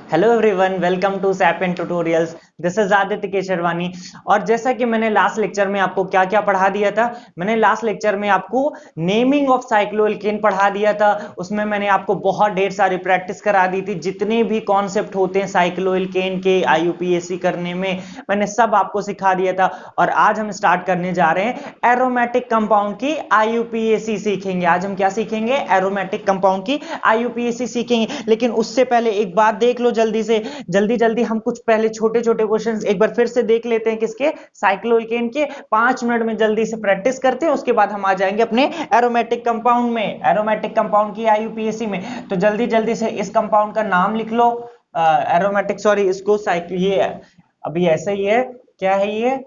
Hello everyone, welcome to Sapien tutorials. This is Aditya Kesharwani. और जैसा कि मैंने लास्ट लेक्चर में आपको क्या क्या पढ़ा दिया था, मैंने लास्ट लेक्चर में आपको नेमिंग ऑफ साइक्लोएल्केन पढ़ा दिया था। उसमें मैंने आपको बहुत ढेर सारी प्रैक्टिस करा दी थी। जितने भी कॉन्सेप्ट होते हैं साइक्लोएल्केन के आईयूपीएसी करने में, मैंने सब आपको सिखा दिया था। और आज हम स्टार्ट करने जा रहे हैं एरोमेटिक कंपाउंड की आईयूपीएसी सीखेंगे। आज हम क्या सीखेंगे? एरोमेटिक कंपाउंड की आईयूपीएसी सीखेंगे। लेकिन उससे पहले एक बात देख लो, जल्दी से जल्दी हम कुछ पहले छोटे छोटे क्वेश्चंस एक बार फिर से देख लेते हैं। किसके? साइक्लोएल्केन के। 5 मिनट में जल्दी से प्रैक्टिस करते हैं, उसके बाद हम आ जाएंगे अपने एरोमेटिक कंपाउंड में, एरोमेटिक कंपाउंड की आईयूपीएसी में। तो जल्दी से इस कंपाउंड का नाम लिख लो। एरोमेटिक, सॉरी, इसको साइक्ल, ये अभी ऐसा ही है। क्या है ये?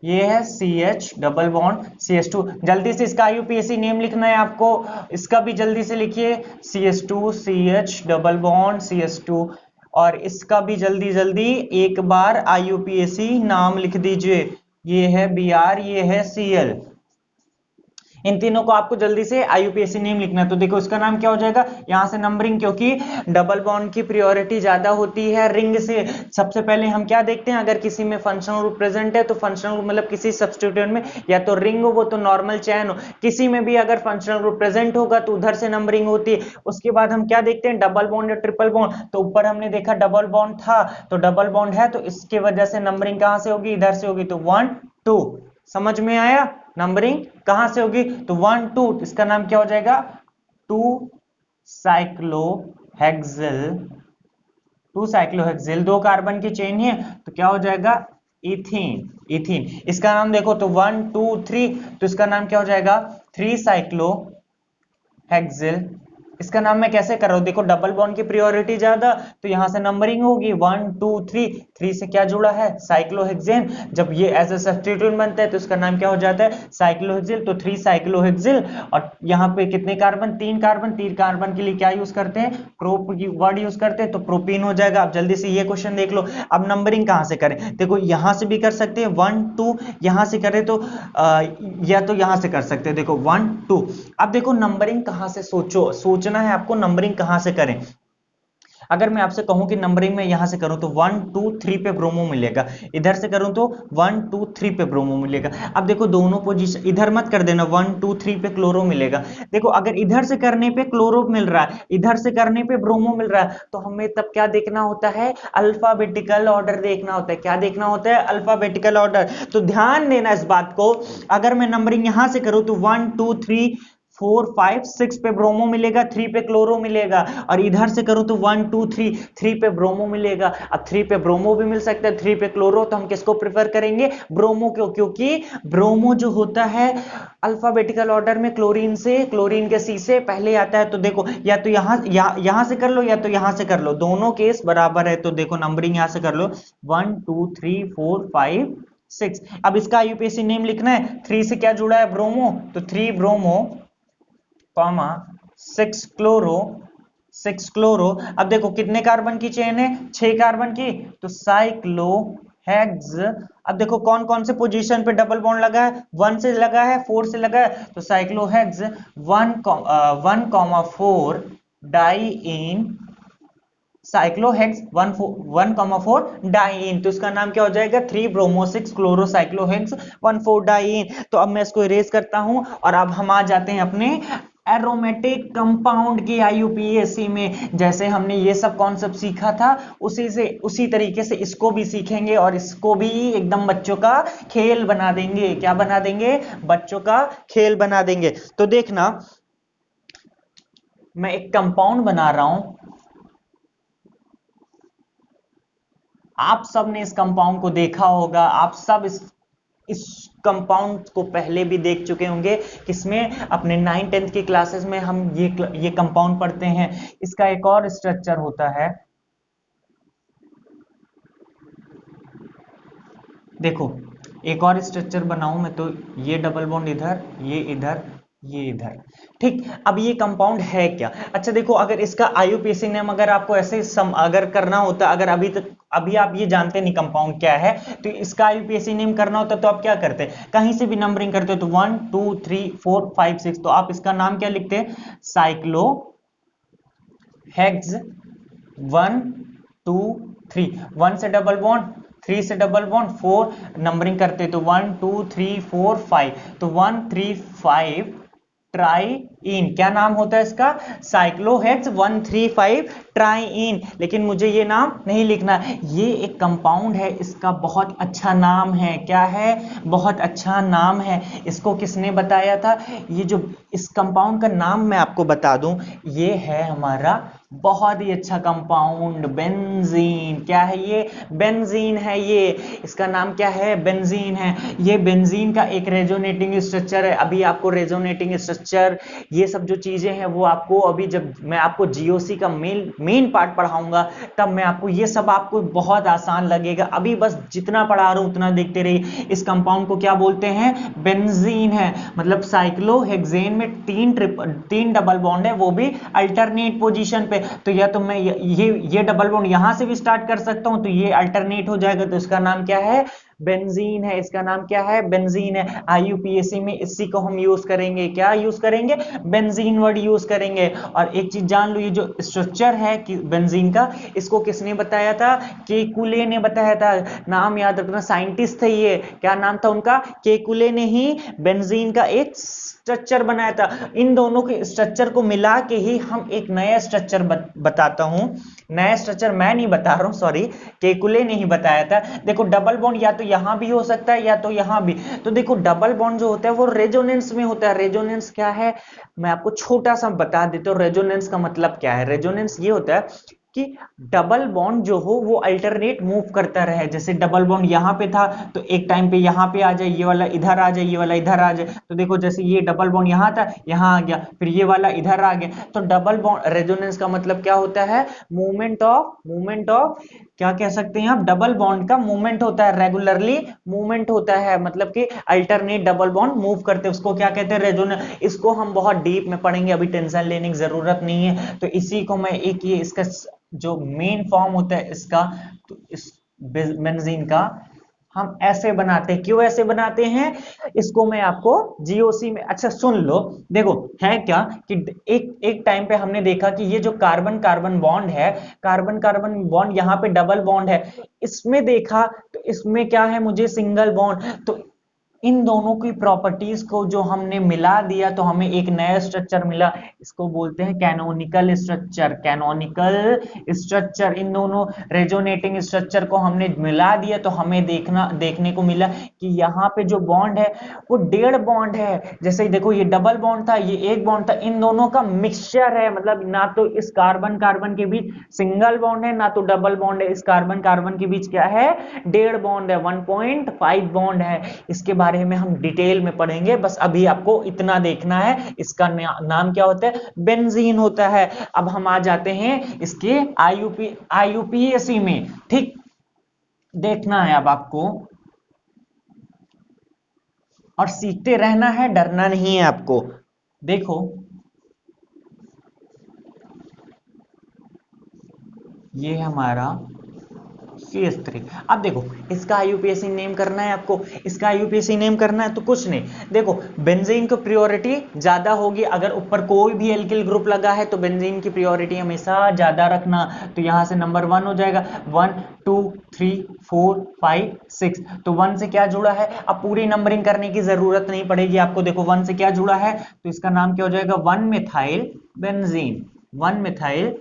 ये है CH डबल बॉन्ड CH2। जल्दी से इसका आईयूपीएसी नेम लिखना है आपको। इसका भी जल्दी से लिखिए, CH2 CH double bond CH2। और इसका भी जल्दी एक बार आईयूपीएसी नाम लिख दीजिए। ये है Br, ये है Cl। इन तीनों को आपको जल्दी से आईयूपीएसी नेम लिखना है। तो देखो इसका नाम क्या हो जाएगा, यहां से नंबरिंग, क्योंकि डबल बॉन्ड की प्रायोरिटी ज्यादा होती है रिंग से। सबसे पहले हम क्या देखते हैं, अगर किसी में फंक्शनल ग्रुप प्रेजेंट है तो फंक्शनल ग्रुप मतलब किसी सब्स्टिट्यूएंट में या तो रिंग हो वो तो नॉर्मल चैन हो। किसी में भी अगर फंक्शनल ग्रुप प्रेजेंट होगा तो उधर से नंबरिंग होती है। उसके बाद हम क्या देखते हैं, डबल बॉन्ड या ट्रिपल बॉन्ड। तो ऊपर हमने देखा डबल बॉन्ड था, तो डबल बॉन्ड है तो इसके वजह से नंबरिंग कहां से होगी, इधर से होगी। तो 1 2, समझ में आया? नंबरिंग कहां से होगी? तो 1 2, इसका नाम क्या हो जाएगा? 2 साइक्लोहेक्सिल। 2 साइक्लोहेक्सिल, 2 कार्बन की चेन है तो क्या हो जाएगा? इथीन। इथीन, इसका नाम देखो तो 1 2 3, तो इसका नाम क्या हो जाएगा? 3 साइक्लोहेक्सिल। इसका नाम मैं कैसे कर रहा हूं, देखो डबल बॉन्ड की प्रायोरिटी ज्यादा, तो यहां से नंबरिंग होगी 1 2 3। 3 से क्या जुड़ा है? साइक्लोहेक्सेन। जब ये एज ए सब्स्टिट्यूएंट बनता है तो इसका नाम क्या हो जाता है? साइक्लोहेक्सिल। तो 3 साइक्लोहेक्सिल। और यहाँ पे कितने कार्बन? 3 कार्बन। 3 कार्बन के लिए क्या यूज करते हैं? प्रोप वर्ड यूज करते हैं, तो प्रोपीन हो जाएगा। अब जल्दी से ये क्वेश्चन देख लो। अब नंबरिंग कहां से करें? देखो यहां से भी कर सकते हैं 1 2, यहां से करें तो या तो यहां से कर सकते हैं, देखो 1 2। अब देखो नंबरिंग कहां से, सोचना है आपको नंबरिंग कहां से करें। अगर मैं आपसे कहूं कि नंबरिंग में यहां से करूं तो 1 2 3 पे ब्रोमो मिलेगा, इधर से करूं तो 1 2 3 पे ब्रोमो मिलेगा। अब देखो दोनों पोजीशन इधर मत कर देना, 1 2 3 पे क्लोरो मिलेगा। देखो अगर इधर से करने पे क्लोरो मिल रहा है, इधर से करने पे ब्रोमो मिल रहा है, तो हमें तब क्या देखना होता है? अल्फाबेटिकल ऑर्डर देखना होता है। क्या देखना होता है? Alphabetical order. तो ध्यान देना इस बात को। अगर मैं नंबरिंग यहां से करूं तो 1 2 3 4 5 6 पे ब्रोमो मिलेगा, 3 पे क्लोरो मिलेगा। और इधर से करूं तो 1 2 3, 3 पे ब्रोमो मिलेगा। अब 3 पे ब्रोमो भी मिल सकता है, 3 पे क्लोरो, तो हम किसको प्रेफर करेंगे? ब्रोमो को, क्योंकि ब्रोमो जो होता है अल्फाबेटिकल ऑर्डर में क्लोरीन से, क्लोरीन के सी से पहले आता है। तो देखो या तो यहां से कर लो या तो यहां से कर लो, दोनों केस बराबर है। तो देखो नंबरिंग यहां से कर लो 1 2 3 4 5 6। अब इसका यूपीएससी नेम लिखना है। 3 से क्या जुड़ा है? ब्रोमो, तो 3 ब्रोमो कॉमा 6 क्लोरो, 6 क्लोरो। अब देखो कितने कार्बन की चेन है? 6 कार्बन की, तो साइक्लोहेक्स। अब देखो कौन कौन से पोजीशन पे डबल बॉन्ड लगा है? 1 से लगा है, 4 से लगा है, तो साइक्लोहेक्स 1,4 डाइइन, साइक्लोहेक्स 1,4 डाइइन। तो इसका नाम क्या हो जाएगा? 3 ब्रोमो 6 क्लोरो साइक्लोहेक्स 1,4 डाइइन। तो अब मैं इसको इरेज करता हूं और अब हम आ जाते हैं अपने एरोमेटिक कंपाउंड की आईयूपीएसी में। जैसे हमने ये सब कॉन्सेप्ट सीखा था उसी तरीके से इसको भी सीखेंगे और इसको भी एकदम बच्चों का खेल बना देंगे। क्या बना देंगे? बच्चों का खेल बना देंगे। तो देखना, मैं एक कंपाउंड बना रहा हूं। आप सब ने इस कंपाउंड को देखा होगा, आप सब इस कंपाउंड को पहले भी देख चुके होंगे। किसमें? अपने 9 10th की क्लासेस में हम ये कंपाउंड पढ़ते हैं। इसका एक और स्ट्रक्चर होता है, देखो एक और स्ट्रक्चर बनाऊं मैं तो ये डबल बॉन्ड इधर, ये इधर, ये इधर। ठीक, अब ये कंपाउंड है क्या? अच्छा देखो, अगर इसका आईयूपीएसी नेम अगर आपको ऐसे अगर करना होता, अगर अभी आप ये जानते नहीं कंपाउंड क्या है, तो इसका आईयूपीएसी नेम करना होता तो आप क्या करते? कहीं से भी नंबरिंग करते तो 1 2 3 4 5 6, तो आप इसका नाम क्या लिखते? साइक्लो हेक्स 1 2 3, 1 से डबल बॉन्ड, 3 से डबल बॉन्ड, 4 नंबरिंग करते तो 1 2 3 4 5, तो 1 3 5 ट्राईइन, क्या नाम होता है इसका? साइक्लोहेक्स 135 ट्राईइन। लेकिन मुझे ये नाम नहीं लिखना, ये एक कंपाउंड है, इसका बहुत अच्छा नाम है। क्या है? बहुत अच्छा नाम है। इसको किसने बताया था? ये जो इस कंपाउंड का नाम मैं आपको बता दूं, ये है हमारा बहुत ही अच्छा कंपाउंड बेंजीन। क्या है ये? बेंजीन है ये। इसका नाम क्या है? बेंजीन है। ये बेंजीन का एक रेजोनेटिंग स्ट्रक्चर है। अभी आपको रेजोनेटिंग स्ट्रक्चर, ये सब जो चीजें हैं वो आपको अभी जब मैं आपको जीओसी का मेन पार्ट पढ़ाऊंगा तब मैं आपको ये सब आपको बहुत आसान लगेगा। अभी बस जितना पढ़ा रहा हूं उतना देखते रहिए। इस कंपाउंड को क्या बोलते हैं? बेंजीन है। मतलब साइक्लोहेक्सेन में तीन डबल बॉन्ड है, वो भी अल्टरनेट पोजीशन पे। तो या तो मैं ये डबल बॉन्ड यहां से भी स्टार्ट कर सकता हूं, तो ये अल्टरनेट हो जाएगा, तो इसका नाम क्या है? बेंजीन है। इसका नाम क्या है? बेंजीन है। आईयूपीएसी में इसी को हम यूज करेंगे। क्या यूज करेंगे? बेंजीन वर्ड यूज करेंगे। और एक चीज जान लो, ये जो स्ट्रक्चर है कि बेंजीन का, इसको किसने बताया था? केकुले ने बताया था। नाम याद रखना, साइंटिस्ट थे ये। क्या नाम था उनका? केकुले ने ही बेंजीन का एक स्ट्रक्चर बनाया था। इन दोनों के स्ट्रक्चर को मिला के ही हम एक नया स्ट्रक्चर बताता हूं। नया स्ट्रक्चर मैं नहीं बता रहा हूं, सॉरी, केकुले ने ही बताया था। देखो डबल बॉन्ड या तो यहां भी हो सकता है या तो यहां भी। तो देखो डबल बॉन्ड जो होता है वो रेजोनेंस में होता है। रेजोनेंस क्या है मैं आपको छोटा सा बता देता हूं। रेजोनेंस का मतलब क्या है? रेजोनेंस ये होता है कि डबल बॉन्ड जो हो वो अल्टरनेट मूव करता रहे। जैसे डबल बॉन्ड यहां पे था तो एक टाइम पे यहां पे आ जाए, ये वाला इधर आ जाए, ये वाला इधर आ जाए। तो देखो जैसे ये डबल बॉन्ड यहां था, यहां आ गया, फिर ये वाला इधर आ गया। तो डबल बॉन्ड रेजोनेंस का मतलब क्या होता है? मूवमेंट ऑफ क्या कह सकते हैं आप? डबल बॉन्ड का मूवमेंट होता है, रेगुलरली मूवमेंट होता है, मतलब कि अल्टरनेट डबल बॉन्ड मूव करते हैं, उसको क्या कहते हैं? रेजोनेंस। इसको हम बहुत डीप में पढ़ेंगे, अभी टेंशन लेने की जरूरत नहीं है। तो इसी को मैं एक ये इसका जो मेन फॉर्म होता है इसका, तो इस बेंजीन का हम ऐसे बनाते हैं। क्यों ऐसे बनाते हैं? इसको मैं आपको जीओसी में, अच्छा सुन लो। देखो है क्या कि एक एक टाइम पे हमने देखा कि ये जो कार्बन कार्बन बॉन्ड है, कार्बन कार्बन बॉन्ड यहाँ पे डबल बॉन्ड है। इसमें देखा तो इसमें क्या है? मुझे सिंगल बॉन्ड। तो इन दोनों की प्रॉपर्टीज को जो हमने मिला दिया तो हमें एक नया स्ट्रक्चर मिला। इसको बोलते हैं कैनोनिकल स्ट्रक्चर। कैनोनिकल स्ट्रक्चर, इन दोनों रेजोनेटिंग स्ट्रक्चर को हमने मिला दिया तो हमें देखने को मिला कि यहाँ पे जो बॉन्ड है वो डेढ़ बॉन्ड है। जैसे देखो ये डबल बॉन्ड था, ये एक बॉन्ड था, इन दोनों का मिक्सचर है। मतलब ना तो इस कार्बन कार्बन के बीच सिंगल बॉन्ड है ना तो डबल बॉन्ड है। इस कार्बन कार्बन के बीच क्या है? डेढ़ बॉन्ड है, 1.5 बॉन्ड है। इसके बारे में हम डिटेल में पढ़ेंगे, बस अभी आपको इतना देखना है। इसका नाम क्या होता है? बेंजीन होता है। अब हम आ जाते हैं इसके आईयूपीएसी में। ठीक, देखना है अब आपको और सीखते रहना है, डरना नहीं है आपको। देखो ये हमारा CS3। अब देखो इसका आईयूपीएसी नेम करना है आपको। इसका आईयूपीएसी नेम करना है तो कुछ नहीं, देखो बेंजीन की प्रायोरिटी ज्यादा होगी। अगर ऊपर कोई भी एल्किल ग्रुप लगा है तो बेंजीन की प्रायोरिटी हमेशा ज्यादा रखना। तो यहां से नंबर 1 हो जाएगा। 1 2 3 4 5 6। तो 1 से क्या जुड़ा है? अब पूरी नंबरिंग करने की जरूरत नहीं पड़ेगी आपको। देखो 1 से क्या जुड़ा है तो इसका नाम क्या हो जाएगा? 1 methyl benzene. 1 methyl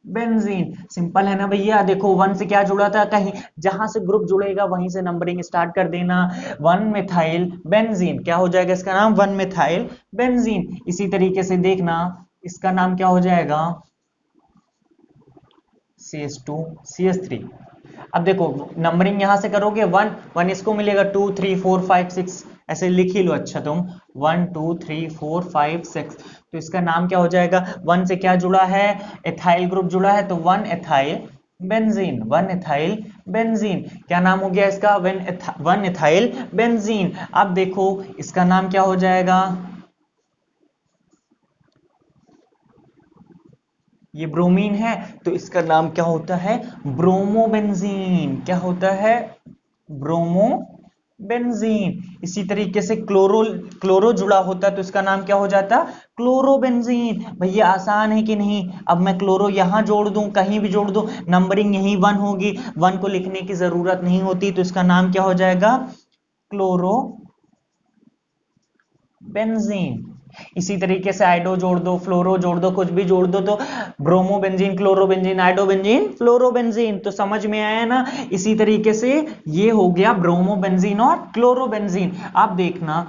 benzene. Simple है ना भैया। देखो 1 से क्या जुड़ा था? कहीं जहां से ग्रुप जुड़ेगा वहीं से नंबरिंग स्टार्ट कर देना। 1 मिथाइल बेंजीन क्या हो जाएगा इसका नाम? 1 मिथाइल बेंजीन। इसी तरीके से देखना इसका नाम क्या हो जाएगा? CH2 CH3। अब देखो नंबरिंग यहां से करोगे 1 1 इसको मिलेगा, 2 3 4 5 6 ऐसे लिख ही लो। अच्छा तुम 1 2 3 4 5 6। तो इसका नाम क्या हो जाएगा? 1 से क्या जुड़ा है? एथाइल ग्रुप जुड़ा है, तो 1 एथाइल बेंजीन। 1 ethyl benzene. क्या नाम हो गया इसका? 1 एथाइल बेंजीन। अब देखो इसका नाम क्या हो जाएगा? ये ब्रोमीन है तो इसका नाम क्या होता है? ब्रोमोबेंजीन। क्या होता है? Bromo benzene. इसी तरीके से क्लोरो क्लोरो जुड़ा होता है तो इसका नाम क्या हो जाता? क्लोरोबेंजीन। भैया आसान है कि नहीं? अब मैं क्लोरो यहां जोड़ दूं, कहीं भी जोड़ दूं, नंबरिंग यही 1 होगी, 1 को लिखने की जरूरत नहीं होती, तो इसका नाम क्या हो जाएगा? Chloro benzene. इसी तरीके से आइडो जोड़ दो, फ्लोरो जोड़ दो, कुछ भी जोड़ दो, तो bromo benzene, chloro benzene, आइडो benzene, फ्लोरो बेंजीन। तो समझ में आया ना? इसी तरीके से ये हो गया ब्रोमो बेंजीन और क्लोरो बेंजीन। आप देखना,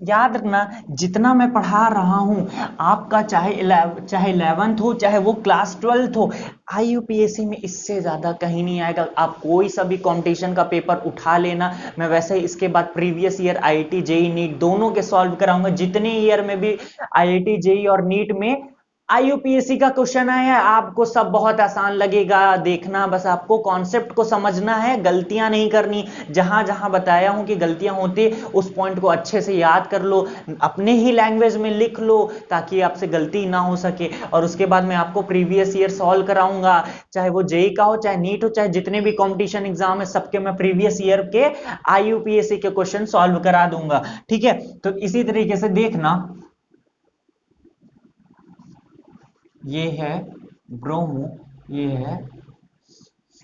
याद रखना, जितना मैं पढ़ा रहा हूं आपका, चाहे 11th हो, चाहे वो क्लास 12th हो, आईयूपीएससी में इससे ज्यादा कहीं नहीं आएगा। आप कोई सा भी कंपटीशन का पेपर उठा लेना, मैं वैसे ही इसके बाद previous year IIT JEE NEET दोनों के सॉल्व कराऊंगा। जितने ईयर में भी आईआईटी जेई और नीट में आईयूपीएससी का क्वेश्चन आया, आपको सब बहुत आसान लगेगा। देखना, बस आपको कॉन्सेप्ट को समझना है, गलतियां नहीं करनी। जहां जहां बताया हूं कि गलतियां होती, उस पॉइंट को अच्छे से याद कर लो, अपने ही लैंग्वेज में लिख लो, ताकि आपसे गलती ना हो सके। और उसके बाद मैं आपको प्रीवियस ईयर सॉल्व कराऊंगा, चाहे वो जेई का हो, चाहे नीट हो, चाहे जितने भी कंपटीशन एग्जाम है, सबके मैं प्रीवियस ईयर के आईयूपीएससी के क्वेश्चन सॉल्व करा दूंगा। ठीक है? तो इसी तरीके से देखना, ये है ब्रोमो, ये है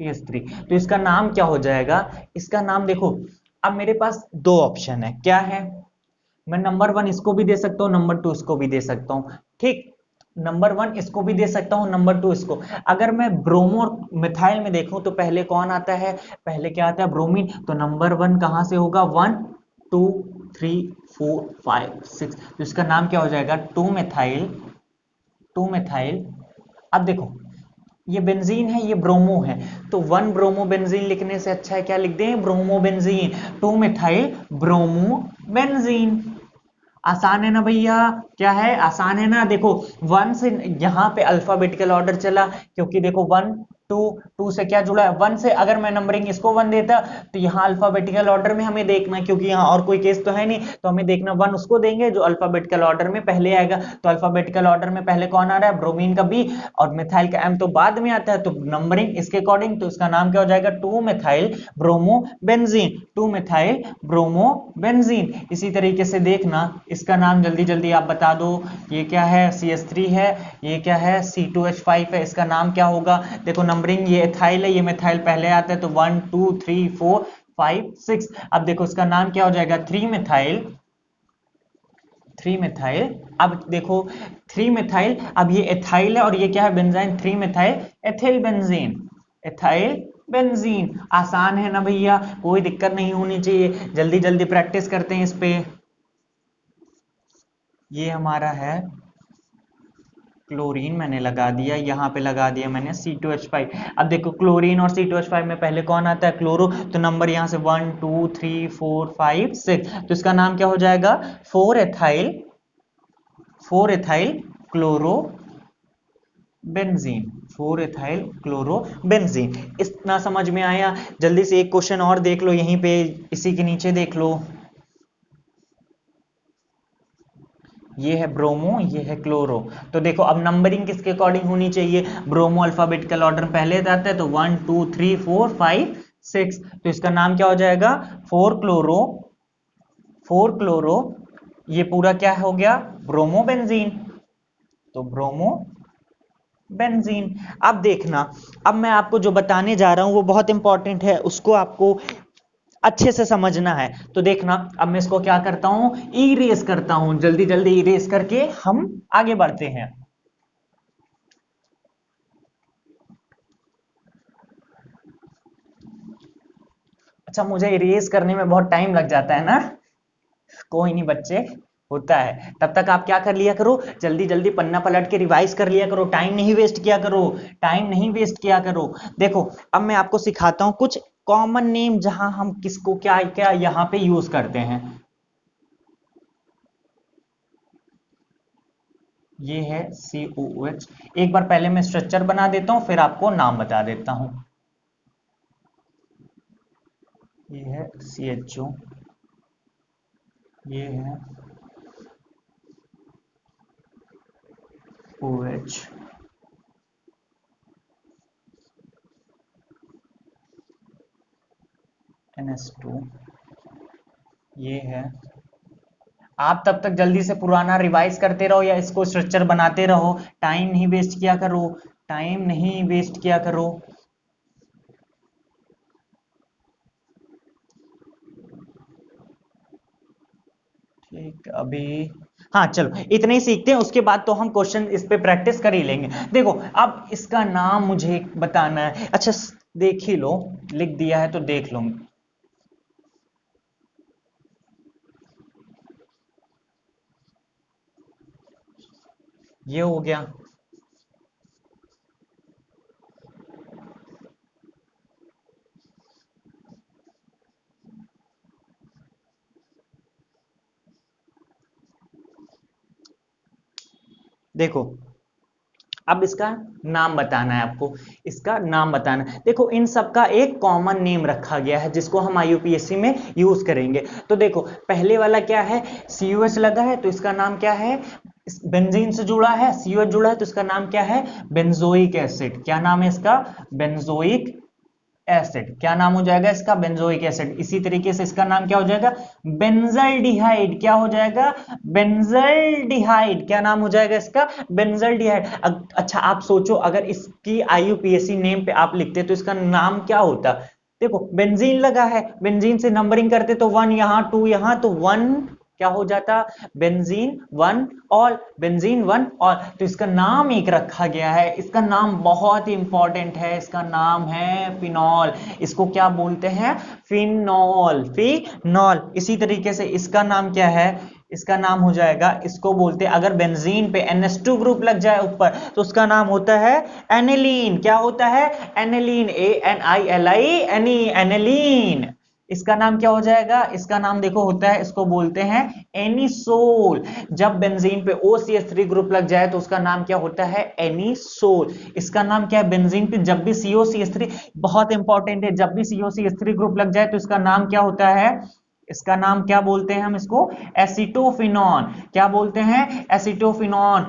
CH3। तो इसका नाम क्या हो जाएगा? इसका नाम देखो, अब मेरे पास दो ऑप्शन है, क्या है? मैं नंबर 1 इसको भी दे सकता हूं, नंबर 2 इसको भी दे सकता हूं। ठीक, नंबर 1 इसको भी दे सकता हूं, नंबर 2 इसको। अगर मैं ब्रोमो और मिथाइल में देखूं तो पहले कौन आता है? पहले क्या आता है? ब्रोमीन। तो नंबर 1 कहां से होगा? 1 2 3 4 5 6। तो इसका नाम क्या हो जाएगा? 2 मिथाइल, 2 मिथाइल। अब देखो, ये बेंजीन है, ये ब्रोमो है, तो 1 ब्रोमो बेंजीन लिखने से अच्छा है क्या लिख दें? Bromo benzene. 2 methyl bromo benzene. आसान है ना भैया? क्या है? आसान है ना? देखो, 1 से यहां पे अल्फाबेटिकल ऑर्डर चला, क्योंकि देखो 1 2, 2 से क्या जुड़ा है? 1 से। अगर मैं नंबरिंग इसको 1 देता तो यहाँ अल्फाबेटिकल ऑर्डर में हमें देखना, क्योंकि यहाँ और कोई केस तो है नहीं, तो हमें देखना 1 उसको देंगे जो अल्फाबेटिकल ऑर्डर में पहले आएगा। तो अल्फाबेटिकल ऑर्डर में पहले कौन आ रहा है? ब्रोमीन का बी, और मिथाइल का एम तो बाद में आता है, तो नंबरिंग इसके अकॉर्डिंग, तो इसका नाम क्या हो जाएगा? 2 methyl bromo benzene, 2 methyl bromo benzene. इसी तरीके से देखना, इसका नाम जल्दी जल्दी आप बता दो। ये क्या है? CH3 है। ये क्या है? C2H5 है। इसका नाम क्या होगा? देखो नंबरिंग, ये एथाइल है, ये मिथाइल पहले आता है, तो 1 2 3 4 5 6। अब देखो इसका नाम क्या हो जाएगा? 3 मिथाइल, 3 मिथाइल। अब देखो 3 मिथाइल, अब ये एथाइल है और ये क्या है? Benzene. 3 methyl ethyl benzene, ethyl benzene. आसान है ना भैया? कोई दिक्कत नहीं होनी चाहिए। जल्दी जल्दी प्रैक्टिस करते हैं इस पे। ये हमारा है क्लोरीन, मैंने लगा दिया, यहाँ पे लगा दिया मैंने C2H5। अब देखो क्लोरीन और C2H5 में पहले कौन आता है? क्लोरो। तो नंबर यहाँ से 1 2 3 4 5 6, तो इसका नाम क्या हो जाएगा? 4 ethyl, 4 ethyl chloro benzene, 4 ethyl chloro benzene. इतना समझ में आया? जल्दी से एक क्वेश्चन और देख लो, यहीं पे इसी के नीचे देख लो। ये है ब्रोमो, ये है क्लोरो। तो देखो अब नंबरिंग किसके अकॉर्डिंग होनी चाहिए? ब्रोमो अल्फाबेटिकल ऑर्डर पहले आता है, तो 1 2 3 4 5 6। तो इसका नाम क्या हो जाएगा? 4 क्लोरो, 4 क्लोरो, ये पूरा क्या हो गया? Bromo benzene. तो ब्रोमो बेंजीन। अब देखना, अब मैं आपको जो बताने जा रहा हूं वो बहुत इंपॉर्टेंट है, उसको आपको अच्छे से समझना है। तो देखना, अब मैं इसको क्या करता हूं? इरेज करता हूं, जल्दी जल्दी इरेज करके हम आगे बढ़ते हैं। अच्छा, मुझे इरेज करने में बहुत टाइम लग जाता है ना? कोई नहीं बच्चे, होता है। तब तक आप क्या कर लिया करो? जल्दी जल्दी पन्ना पलट के रिवाइज कर लिया करो, टाइम नहीं वेस्ट किया करो, टाइम नहीं वेस्ट किया करो। देखो, अब मैं आपको सिखाता हूं कुछ कॉमन नेम, जहां हम किसको क्या क्या यहां पे यूज करते हैं। ये है COOH। एक बार पहले मैं स्ट्रक्चर बना देता हूं, फिर आपको नाम बता देता हूं। ये है CHO, ये है OH, NH2 ये है। आप तब तक जल्दी से पुराना रिवाइज करते रहो या इसको स्ट्रक्चर बनाते रहो, टाइम नहीं वेस्ट किया करो, टाइम नहीं वेस्ट किया करो। ठीक, अभी हाँ चलो इतने ही सीखते हैं, उसके बाद तो हम क्वेश्चन इस पे प्रैक्टिस कर ही लेंगे। देखो अब इसका नाम मुझे बताना है। अच्छा देख ही लो, लिख दिया है तो देख लो। ये हो गया। देखो अब इसका नाम बताना है आपको, इसका नाम बताना है। देखो इन सब का एक कॉमन नेम रखा गया है जिसको हम IUPAC में यूज करेंगे। तो देखो पहले वाला क्या है, COH लगा है तो इसका नाम क्या है, बेंजीन से जुड़ा है, COH जुड़ा है तो इसका नाम क्या है, बेंजोइक एसिड। क्या नाम है इसका, बेंजोइक एसिड। क्या नाम हो जाएगा इसका, बेंजोइक एसिड। इसी तरीके से इसका नाम क्या हो जाएगा, बेंजल्डिहाइड। क्या हो जाएगा, बेंजल्डिहाइड। क्या नाम हो जाएगा इसका, बेंजल्डिहाइड। अच्छा आप सोचो अगर इसकी IUPAC नेम पे आप लिखते तो इसका नाम क्या होता। देखो बेंजीन लगा है, बेंजीन से नंबरिंग करते तो 1 यहां 2 यहां, तो 1 क्या हो जाता, बेंजीन 1 ऑल, बेंजीन 1 ऑल। तो इसका नाम एक रखा गया है, इसका नाम बहुत ही इंपॉर्टेंट है, इसका नाम है फिनॉल। इसको क्या बोलते हैं, फिनॉल, फिनॉल। इसी तरीके से इसका नाम क्या है, इसका नाम हो जाएगा, इसको बोलते हैं अगर बेंजीन पे NH2 ग्रुप लग जाए ऊपर तो उसका नाम होता है एनिलीन। क्या होता है, एनिलीन, ANILI, एनिलीन। इसका नाम क्या हो जाएगा, इसका नाम देखो होता है, इसको बोलते हैं एनिसोल। जब बेंजीन पे OCH3 ग्रुप लग जाए तो उसका नाम क्या होता है, एनिसोल। इसका नाम क्या है, बेंजीन पे जब भी COCH3, बहुत इंपॉर्टेंट है, जब भी COCH3 ग्रुप लग जाए तो इसका नाम क्या होता है, इसका नाम क्या बोलते हैं हम इसको, एसीटोफिनॉन। क्या बोलते हैं, एसीटोफिनॉन।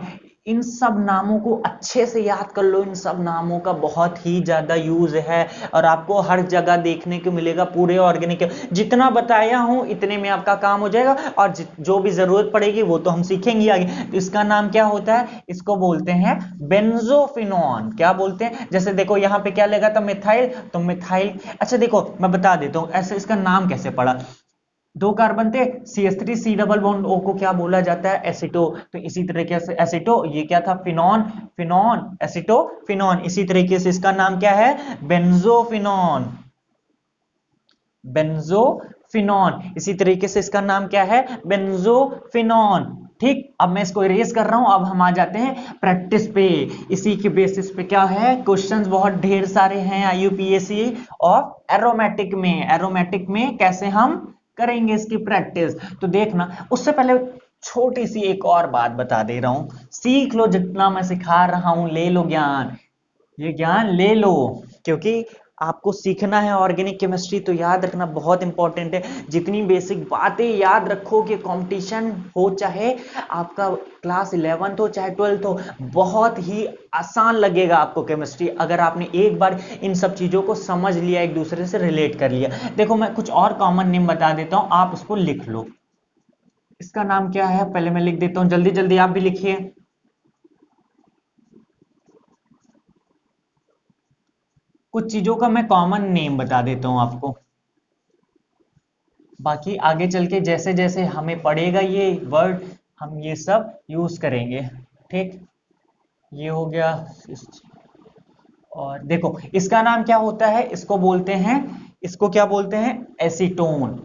इन सब नामों को अच्छे से याद कर लो, इन सब नामों का बहुत ही ज्यादा यूज है और आपको हर जगह देखने को मिलेगा पूरे ऑर्गेनिक। जितना बताया हूं इतने में आपका काम हो जाएगा और जो भी जरूरत पड़ेगी वो तो हम सीखेंगे आगे। तो इसका नाम क्या होता है, इसको बोलते हैं बेंजोफिनॉन। क्या बोलते हैं, जैसे देखो यहां पे क्या लगा था, मिथाइल, तो मिथाइल। अच्छा देखो मैं बता देता हूं ऐसे इसका नाम कैसे पड़ा। दो कार्बन थे, CH3 C double bond O को क्या बोला जाता है, एसिटो। तो इसी तरीके से एसिटो, ये क्या था, फिनॉन, फिनॉन, एसिटो फिनॉन। इसी तरीके से इसका नाम क्या है, बेंजोफिनॉन, बेंजोफिनॉन। इसी तरीके से इसका नाम क्या है, बेंजोफिनॉन। ठीक, अब मैं इसको इरेज कर रहा हूं, अब हम आ जाते हैं प्रैक्टिस पे। इसी के बेसिस पे क्या है, क्वेश्चंस बहुत ढेर सारे हैं IUPAC और एरोमेटिक में, एरोमेटिक में कैसे हम करेंगे इसकी प्रैक्टिस। तो देखना, उससे पहले छोटी सी एक और बात बता दे रहा हूं, सीख लो जितना मैं सिखा रहा हूं, ले लो ज्ञान, ये ज्ञान ले लो, क्योंकि आपको सीखना है ऑर्गेनिक केमिस्ट्री तो याद रखना बहुत इंपॉर्टेंट है। जितनी बेसिक बातें याद रखोगे, कंपटीशन हो चाहे आपका क्लास 11th हो चाहे 12th हो, बहुत ही आसान लगेगा आपको केमिस्ट्री अगर आपने एक बार इन सब चीजों को समझ लिया, एक दूसरे से रिलेट कर लिया। देखो मैं कुछ और कॉमन नेम बता देता हूं, आप उसको लिख लो। इसका नाम क्या है, पहले मैं लिख देता हूं, जल्दी जल्दी आप भी लिखिए। कुछ चीजों का मैं कॉमन नेम बता देता हूं आपको, बाकी आगे चल के जैसे जैसे हमें पड़ेगा ये वर्ड हम ये सब यूज करेंगे। ठीक, ये हो गया। और देखो इसका नाम क्या होता है, इसको बोलते हैं, इसको क्या बोलते हैं, एसीटोन।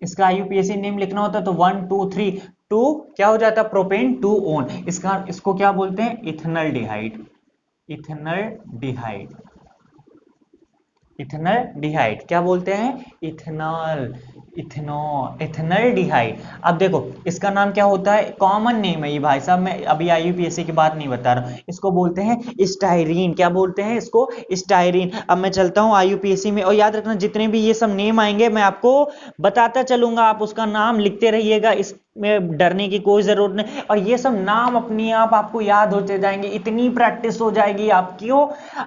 इसका IUPAC नेम लिखना होता है तो 1 2 3, 2 क्या हो जाता है, प्रोपेन, 2 ओन। इसका इसको क्या बोलते हैं, इथेनल डिहाइड, इथेनल डिहाइड, इथेनल डिहाइड। क्या बोलते हैं, इथेनॉल, इथेनॉल, इथेनल डिहाइड। अब देखो इसका नाम क्या होता है, कॉमन नेम है ये भाई साहब, मैं अभी IUPAC की बात नहीं बता रहा हूं। इसको बोलते हैं स्टाइरीन। क्या बोलते हैं इसको, स्टाइरीन। अब मैं चलता हूं IUPAC में, और याद रखना जितने भी ये सब नेम आएंगे मैं आपको बताता चलूंगा, आप उसका नाम लिखते रहिएगा। इस में डरने की कोई जरूरत नहीं, और ये सब नाम अपने आप आपको याद होते जाएंगे, इतनी प्रैक्टिस हो जाएगी आपकी,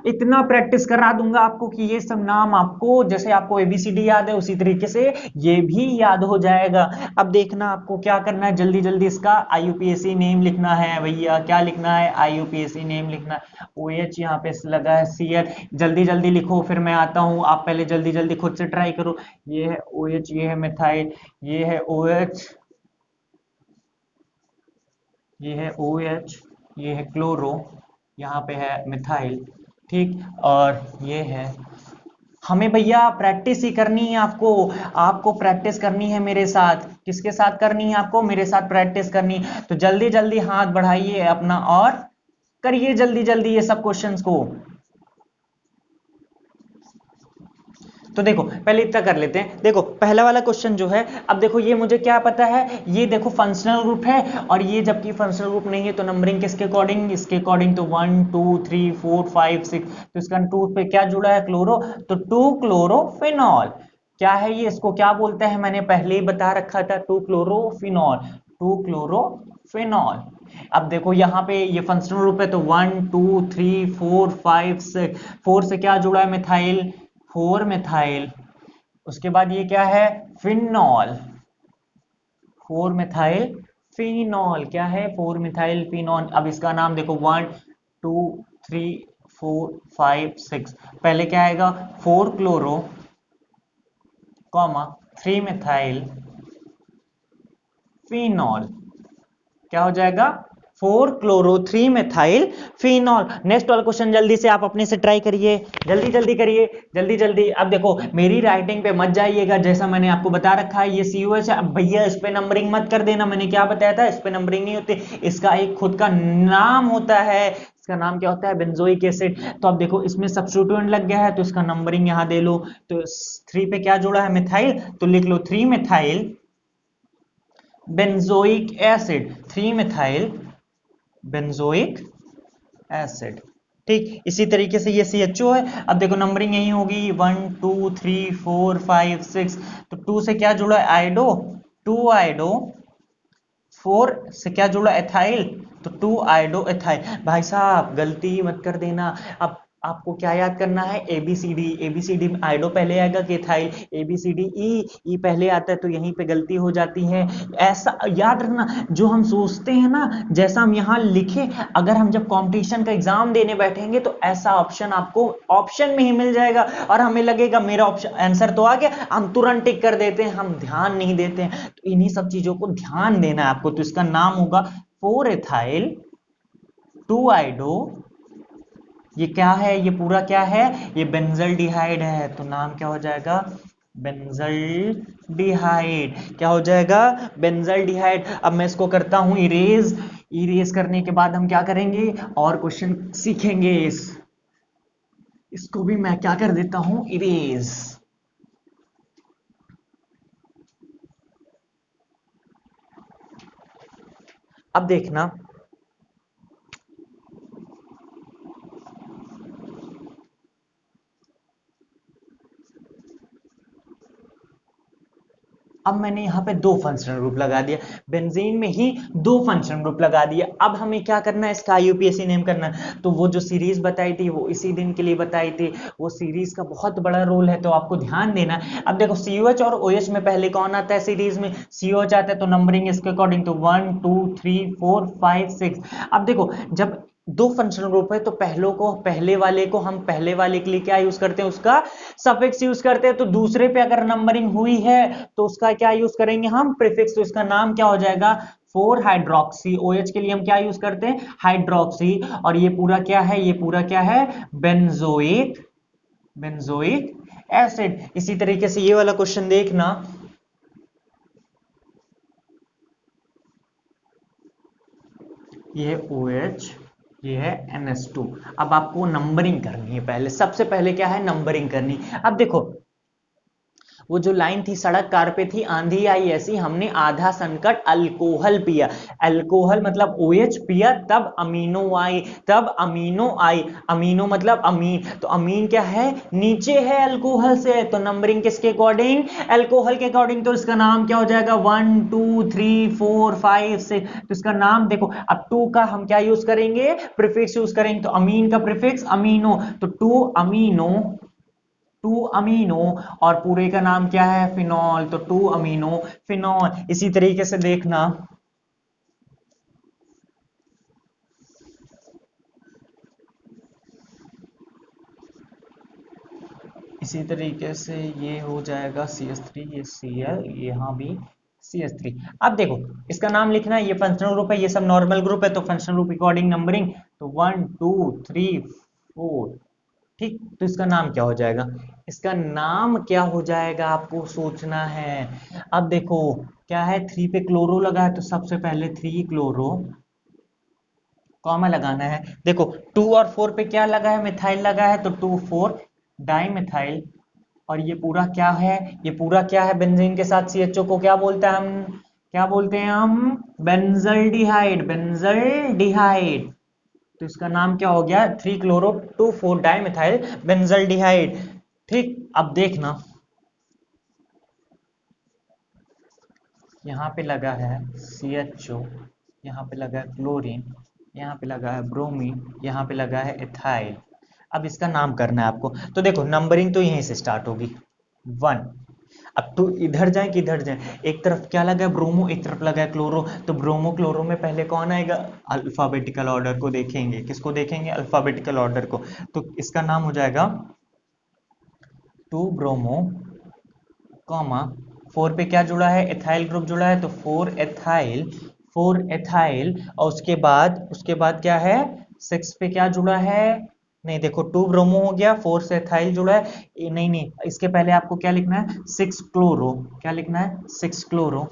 इतना प्रैक्टिस करा दूंगा आपको कि ये सब नाम आपको, जैसे आपको एबीसीडी याद है उसी तरीके से ये भी याद हो जाएगा। अब देखना आपको क्या करना है, जल्दी जल्दी इसका आईयूपीएसी नेम लिखना है भैया, क्या लिखना है, आईयूपीएसी नेम लिखना है। OH यहाँ पे लगा है, Cl, जल्दी जल्दी लिखो फिर मैं आता हूँ, आप पहले जल्दी जल्दी खुद से ट्राई करो। ये है OH, ये है मिथाइल, ये है OH, ये है OH, ये है क्लोरो, यहाँ पे है मिथाइल, ठीक। और ये है, हमें भैया प्रैक्टिस ही करनी है आपको, आपको प्रैक्टिस करनी है मेरे साथ, किसके साथ करनी है आपको, मेरे साथ प्रैक्टिस करनी है। तो जल्दी जल्दी हाथ बढ़ाइए अपना और करिए जल्दी जल्दी ये सब क्वेश्चंस को। तो देखो पहले इतना कर लेते हैं, देखो पहला वाला क्वेश्चन जो है, अब देखो ये मुझे क्या पता है, ये देखो फंक्शनल ग्रुप है, और ये जबकि फंक्शनल ग्रुप नहीं है तो नंबरिंग किसके अकॉर्डिंग, इसके अकॉर्डिंग, तो 1 2 3 4 5 6, तो इसका 2 पे क्या जुड़ा है, क्लोरो, तो 2 क्लोरोफिनॉल, क्या है ये, इसको क्या बोलते हैं, मैंने पहले ही बता रखा था, 2 क्लोरोफिनॉल, 2 क्लोरोफिनॉल। अब देखो यहाँ पे ये फंक्शनल ग्रुप है तो 1 2 3 4 5 6, 4 से क्या जुड़ा है, मिथाइल, 4 मिथाइल, उसके बाद ये क्या है, फिनॉल, 4 मिथाइल फिनॉल, क्या है, 4 मिथाइल फिनॉल। अब इसका नाम देखो 1 2 3 4 5 6, पहले क्या आएगा, 4 क्लोरो कॉमा 3 मिथाइल फिनॉल, क्या हो जाएगा, 4 क्लोरो 3 मिथाइल फिनॉल। नेक्स्ट वाला क्वेश्चन जल्दी से आप अपने से ट्राई करिए, जल्दी जल्दी करिए, जल्दी जल्दी। अब देखो मेरी राइटिंग पे मत जाइएगा, जैसा मैंने आपको बता रखा है ये COH है, अब भैया इस पे नंबरिंग मत कर देना, मैंने क्या बताया था, इस पे नंबरिंग नहीं होती, इसका एक खुद का नाम होता है, इसका नाम क्या होता है, बेंजोइक एसिड। तो अब देखो इसमें सब्स्टिट्यूएंट लग गया है तो इसका नंबरिंग यहां दे लो, तो 3 पे क्या जुड़ा है, मिथाइल, तो लिख लो 3 methyl benzoic acid, 3 methyl benzoic acid, ठीक। इसी तरीके से ये CHO है, अब देखो नंबरिंग यही होगी 1 2 3 4 5 6, तो 2 से क्या जुड़ा है, आइडो, 2 आइडो, 4 से क्या जुड़ा, एथाइल, तो 2 आइडो एथाइल। भाई साहब गलती मत कर देना, अब आपको क्या याद करना है, ABCD, ABCD में आइडो पहले आएगा कि एथाइल, ABCD ई पहले आता है, तो यहीं पे गलती हो जाती है। ऐसा याद रखना, जो हम सोचते हैं ना जैसा हम यहाँ लिखे, अगर हम जब कंपटीशन का एग्जाम देने बैठेंगे तो ऐसा ऑप्शन आपको ऑप्शन में ही मिल जाएगा, और हमें लगेगा मेरा ऑप्शन आंसर तो आ गया, हम तुरंत टिक कर देते हैं, हम ध्यान नहीं देते हैं, तो इन्हीं सब चीजों को ध्यान देना है आपको। तो इसका नाम होगा 4 एथाइल 2 आइडो, ये क्या है, ये पूरा क्या है, ये बेंजल डिहाइड है, तो नाम क्या हो जाएगा, बेंजल डिहाइड, क्या हो जाएगा, बेंजल डिहाइड। अब मैं इसको करता हूं इरेज, इरेज करने के बाद हम क्या करेंगे, और क्वेश्चन सीखेंगे, इसको भी मैं क्या कर देता हूं, इरेज। अब देखना, अब मैंने यहाँ पे 2 फंक्शनल ग्रुप लगा दिया, बेंजीन में ही 2 फंक्शनल ग्रुप लगा दिया। अब हमें क्या करना है, इसका आईयूपीएसी नेम करना है। तो वो जो सीरीज बताई थी वो इसी दिन के लिए बताई थी, वो सीरीज का बहुत बड़ा रोल है, तो आपको ध्यान देना। अब देखो COH और OH में पहले कौन आता है, सीरीज में COH आता है, तो नंबरिंग इसके अकॉर्डिंग, तो 1 2 3 4 5 6। अब देखो जब 2 फंक्शनल ग्रुप है तो पहले वाले को हम पहले वाले के लिए क्या यूज करते हैं, उसका सफिक्स यूज करते हैं, तो दूसरे पे अगर नंबरिंग हुई है तो उसका क्या यूज करेंगे हम, प्रीफिक्स, तो इसका नाम क्या हो जाएगा, 4 हाइड्रोक्सी। OH के लिए हम क्या यूज करते हैं, हाइड्रोक्सी, और ये पूरा क्या है, ये पूरा क्या है, बेंजोइक, बेंजोइक एसिड। इसी तरीके से ये वाला क्वेश्चन देखना, ये है OH, ये है NH2। अब आपको नंबरिंग करनी है, पहले सबसे पहले क्या है, नंबरिंग करनी। अब देखो वो जो लाइन थी, सड़क कार पे थी, आंधी आई ऐसी, हमने आधा संकट अल्कोहल पिया। अल्कोहल मतलब OH पिया, तब अमीनो आई, तब अमीनो आई। अमीनो मतलब अमीन, तो अमीन क्या है, नीचे है अल्कोहल से, तो नंबरिंग किसके अकॉर्डिंग, अल्कोहल के अकॉर्डिंग। तो इसका नाम क्या हो जाएगा, 1 2 3 4 5 6। तो इसका नाम देखो, अब टू का हम क्या यूज करेंगे, प्रीफिक्स यूज करेंगे, तो अमीन का प्रीफिक्स अमीनो, तो टू अमीनो, टू अमीनो, और पूरे का नाम क्या है, फिनॉल, तो टू अमीनो फिनॉल। इसी तरीके से देखना, इसी तरीके से ये हो जाएगा CH3, ये Cl, यहाँ भी CH3। अब देखो, इसका नाम लिखना है, ये फंक्शनल ग्रुप है, ये सब नॉर्मल ग्रुप है, तो फंक्शनल ग्रुप अकॉर्डिंग नंबरिंग, तो 1 2 3 4। ठीक, तो इसका नाम क्या हो जाएगा, इसका नाम क्या हो जाएगा आपको सोचना है। अब देखो क्या है, 3 पे क्लोरो लगा है, तो सबसे पहले 3 क्लोरो, कॉमा लगाना है। देखो 2 और 4 पे क्या लगा है, मिथाइल लगा है, तो 2 4 डाई मिथाइल। और ये पूरा क्या है, ये पूरा क्या है, बेंजीन के साथ CHO को क्या बोलते हैं हम, क्या बोलते हैं हम, बेंजल्डिहाइड, बेंजल्डिहाइड। तो इसका नाम क्या हो गया, 3 क्लोरो 2 4 डाई मिथाइल बेंजल्डिहाइड। ठीक, अब देखना, यहाँ पे लगा है CHO, यहाँ पे लगा है क्लोरीन, यहाँ पे लगा है ब्रोमीन, यहाँ पे लगा है इथाइल। अब इसका नाम करना है आपको, तो देखो नंबरिंग तो यहीं से स्टार्ट होगी, 1। अब तो इधर जाए कि इधर जाए, एक तरफ क्या लगा है ब्रोमो, एक तरफ लगा है क्लोरो, तो ब्रोमो क्लोरो में पहले कौन आएगा, अल्फाबेटिकल ऑर्डर को देखेंगे, किसको देखेंगे, अल्फाबेटिकल ऑर्डर को। तो इसका नाम हो जाएगा 2 ब्रोमो, कॉमा 4 पे क्या जुड़ा है, एथाइल ग्रुप जुड़ा है, तो 4 एथाइल, 4 एथाइल। और उसके बाद क्या है, 6 पे क्या जुड़ा है, नहीं देखो 2 ब्रोमो हो गया, 4 से एथाइल जुड़ा है, नहीं नहीं, इसके पहले आपको क्या लिखना है, 6 क्लोरो, क्या लिखना है, 6 क्लोरो,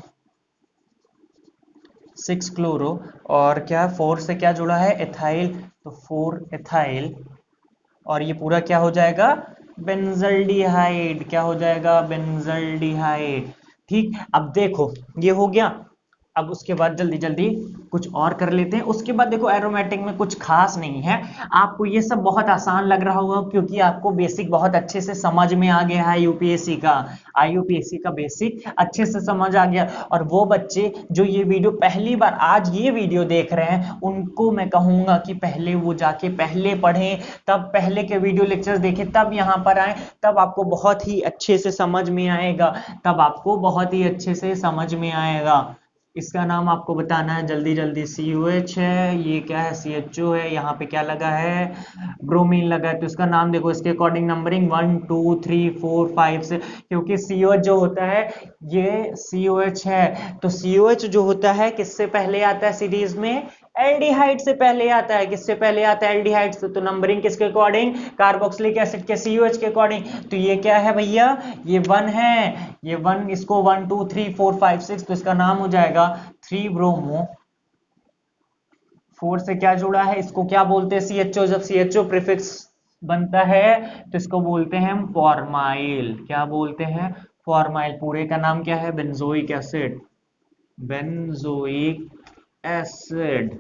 6 क्लोरो। और क्या 4 से क्या जुड़ा है, एथाइल, तो 4 एथाइल। और ये पूरा क्या हो जाएगा, बेंजल्डिहाइड, क्या हो जाएगा, बेंजल्डिहाइड। ठीक, अब देखो ये हो गया। अब उसके बाद जल्दी जल्दी कुछ और कर लेते हैं। उसके बाद देखो एरोमेटिक में कुछ खास नहीं है, आपको ये सब बहुत आसान लग रहा होगा, क्योंकि आपको बेसिक बहुत अच्छे से समझ में आ गया है, यूपीएससी का, IUPAC का बेसिक अच्छे से समझ आ गया। और वो बच्चे जो ये वीडियो पहली बार आज ये वीडियो देख रहे हैं, उनको मैं कहूंगा कि पहले वो जाके पहले पढ़ें, तब पहले के वीडियो लेक्चर्स देखें, तब यहाँ पर आए, तब आपको बहुत ही अच्छे से समझ में आएगा, तब आपको बहुत ही अच्छे से समझ में आएगा। इसका नाम आपको बताना है जल्दी जल्दी, COH है, ये क्या है, CHO है, यहाँ पे क्या लगा है, ब्रोमीन लगा है। तो इसका नाम देखो, इसके अकॉर्डिंग नंबरिंग 1 2 3 4 5 से, क्योंकि COH जो होता है ये COH है, तो COH जो होता है किससे पहले आता है सीरीज में, एल्डिहाइड से पहले आता है, किससे पहले आता है, एल्डिहाइड से। तो नंबरिंग किसके अकॉर्डिंग, कार्बोक्सिलिक एसिड के COH के अकॉर्डिंग। तो ये क्या है भैया, ये 1 है, ये 1, इसको 1 2 3 4 5 6, तो इसका नाम हो जाएगा 3 ब्रोमो। 4 से क्या जुड़ा है, इसको क्या बोलते हैं, CHO, जब CHO प्रीफिक्स बनता है तो इसको बोलते हैं हम फॉर्माइल, क्या बोलते हैं, फॉर्माइल। पूरे का नाम क्या है, बेंजोइक एसिड, बेंजोइक एसिड।